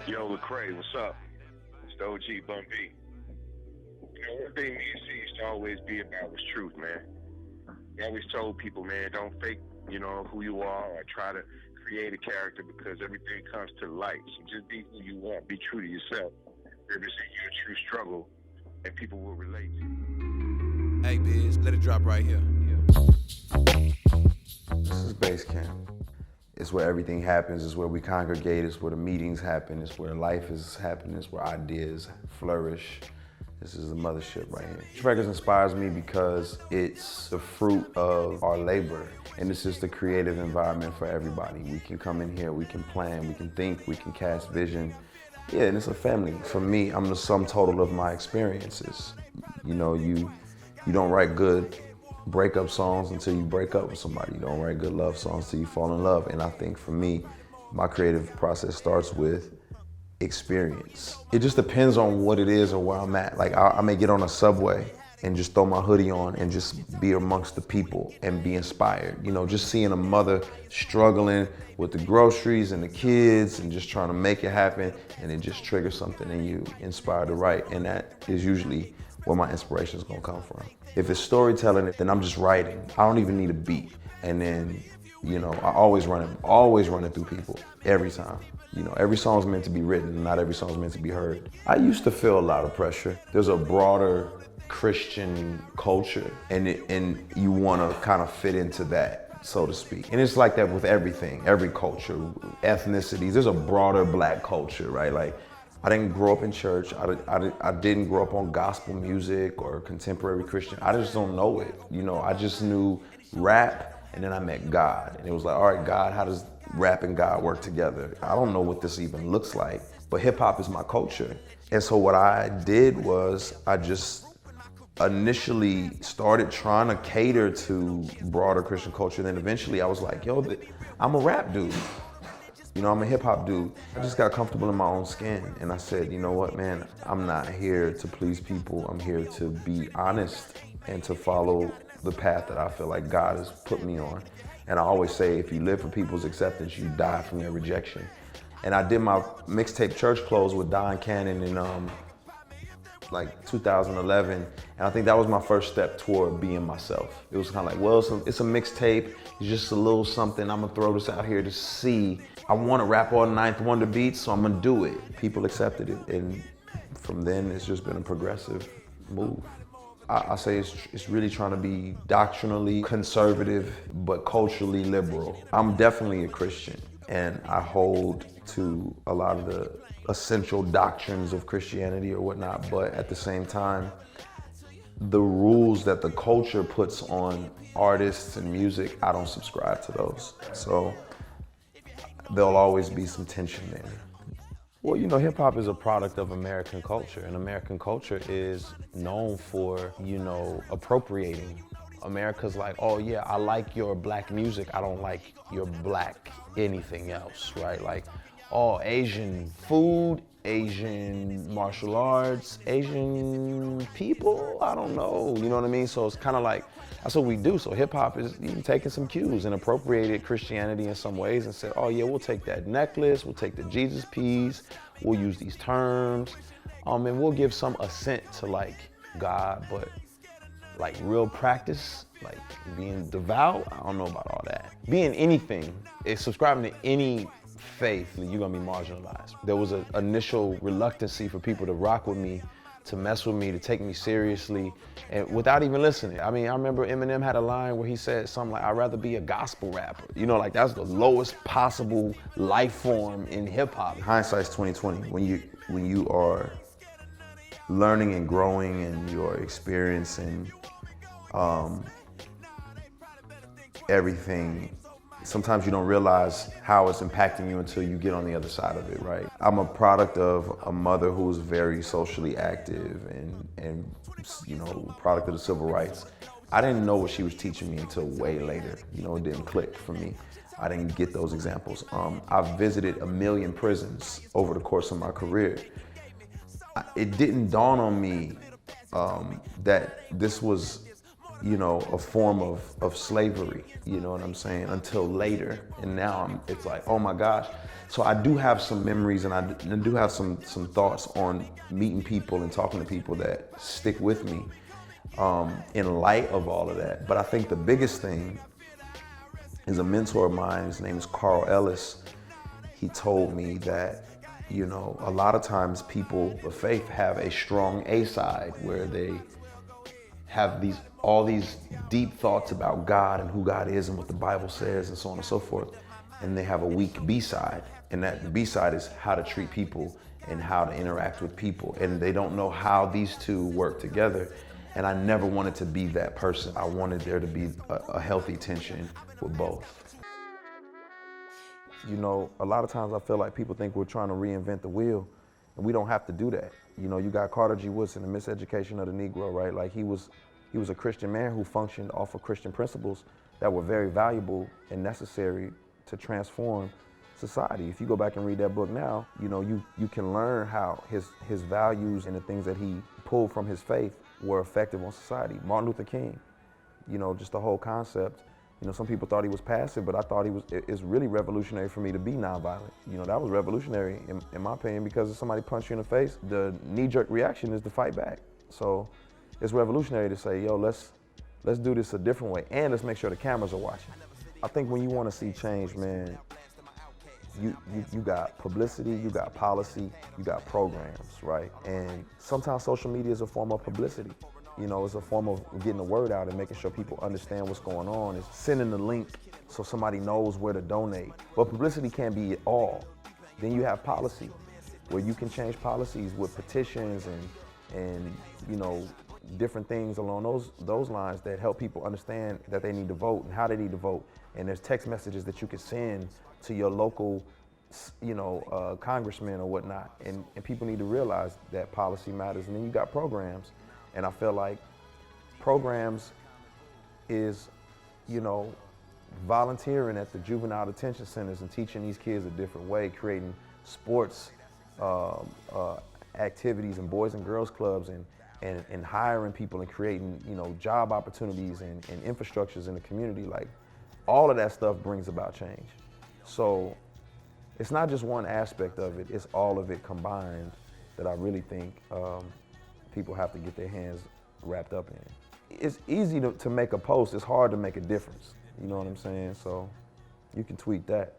Yo, Lecrae, what's up? It's the OG Bun B. One thing me and C used to always be about was truth, man. We always told people, man, don't fake, who you are or try to create a character because everything comes to light. So just be who you are. Be true to yourself. Represent your true struggle, and people will relate to you. Hey, Biz, let it drop right here. This is base camp. It's where everything happens. It's where we congregate. It's where the meetings happen. It's where life is happening. It's where ideas flourish. This is the mothership right here. This record inspires me because it's the fruit of our labor. And it's just a creative environment for everybody. We can come in here, we can plan, we can think, we can cast vision. Yeah, and it's a family. For me, I'm the sum total of my experiences. You know, you don't write good breakup songs until you break up with somebody. You don't write good love songs until you fall in love. And I think for me, my creative process starts with experience. It just depends on what it is or where I'm at. Like I may get on a subway and just throw my hoodie on and just be amongst the people and be inspired. You know, just seeing a mother struggling with the groceries and the kids and just trying to make it happen, and it just triggers something in you, inspired to write. And that is usually where my inspiration is gonna come from. If it's storytelling, then I'm just writing. I don't even need a beat. And then, I always run it through people, every time. Every song's meant to be written, not every song's meant to be heard. I used to feel a lot of pressure. There's a broader Christian culture, and you wanna kind of fit into that, so to speak. And it's like that with everything, every culture, ethnicities. There's a broader Black culture, right? Like, I didn't grow up in church. I didn't grow up on gospel music or contemporary Christian. I just don't know it. I just knew rap, and then I met God. And it was like, all right, God, how does rap and God work together? I don't know what this even looks like, but hip hop is my culture. And so what I did was I just initially started trying to cater to broader Christian culture. Then eventually I was like, yo, I'm a rap dude. I'm a hip hop dude. I just got comfortable in my own skin. And I said, you know what, man, I'm not here to please people. I'm here to be honest and to follow the path that I feel like God has put me on. And I always say, if you live for people's acceptance, you die from their rejection. And I did my mixtape Church Clothes with Don Cannon in like 2011. And I think that was my first step toward being myself. It was kind of like, well, it's a mixtape. It's just a little something. I'm gonna throw this out here to see. I wanna rap on Ninth Wonder beats, so I'm gonna do it. People accepted it. And from then, it's just been a progressive move. I say it's really trying to be doctrinally conservative, but culturally liberal. I'm definitely a Christian, and I hold to a lot of the essential doctrines of Christianity or whatnot, but at the same time, the rules that the culture puts on artists and music, I don't subscribe to those. So there'll always be some tension there. Well, hip hop is a product of American culture, and American culture is known for, appropriating. America's like, oh yeah, I like your Black music, I don't like your Black anything else, right? Like, oh, Asian food, Asian martial arts, Asian people, I don't know, you know what I mean? So it's kind of like, that's what we do. So hip hop is taking some cues and appropriated Christianity in some ways and said, oh yeah, we'll take that necklace, we'll take the Jesus piece, we'll use these terms, and we'll give some assent to like God, but like real practice, like being devout, I don't know about all that. Being anything, subscribing to any faith, you're gonna be marginalized. There was an initial reluctancy for people to rock with me, to mess with me, to take me seriously, and without even listening. I mean, I remember Eminem had a line where he said something like, I'd rather be a gospel rapper. Like that's the lowest possible life form in hip hop. Hindsight's 2020. When you are learning and growing and you're experiencing everything, sometimes you don't realize how it's impacting you until you get on the other side of it, right? I'm a product of a mother who was very socially active and product of the civil rights. I didn't know what she was teaching me until way later. It didn't click for me. I didn't get those examples. I've visited 1 million prisons over the course of my career. It didn't dawn on me that this was a form of slavery, you know what I'm saying, until later. And now it's like, oh my gosh, So I do have some memories, and I do have some thoughts on meeting people and talking to people that stick with me in light of all of that. But I think the biggest thing is a mentor of mine. His name is Carl Ellis. He told me that, you know, a lot of times people of faith have a strong A side where they have all these deep thoughts about God and who God is and what the Bible says and so on and so forth. And they have a weak B side. And that the B side is how to treat people and how to interact with people. And they don't know how these two work together. And I never wanted to be that person. I wanted there to be a healthy tension with both. You know, a lot of times I feel like people think we're trying to reinvent the wheel, and we don't have to do that. You know, you got Carter G. Woodson, the miseducation of the Negro, right? Like he was a Christian man who functioned off of Christian principles that were very valuable and necessary to transform society. If you go back and read that book now, you know, you can learn how his values and the things that he pulled from his faith were effective on society. Martin Luther King, you know, just the whole concept. You know, some people thought he was passive, but I thought it's really revolutionary for me to be nonviolent. You know, that was revolutionary in my opinion, because if somebody punched you in the face, the knee-jerk reaction is to fight back. So it's revolutionary to say, yo, let's do this a different way, and let's make sure the cameras are watching. I think when you want to see change, man, you got publicity, you got policy, you got programs, right? And sometimes social media is a form of publicity. You know, it's a form of getting the word out and making sure people understand what's going on. It's sending the link so somebody knows where to donate. But publicity can't be it all. Then you have policy, where you can change policies with petitions and you know, different things along those lines that help people understand that they need to vote and how they need to vote. And there's text messages that you can send to your local, you know, congressman or whatnot. And people need to realize that policy matters. And then you got programs. And I feel like programs is, you know, volunteering at the juvenile detention centers and teaching these kids a different way, creating sports activities and boys and girls clubs and hiring people and creating, you know, job opportunities and infrastructures in the community. Like, all of that stuff brings about change. So it's not just one aspect of it, it's all of it combined that I really think people have to get their hands wrapped up in. It's easy to make a post, it's hard to make a difference. You know what I'm saying? So you can tweet that.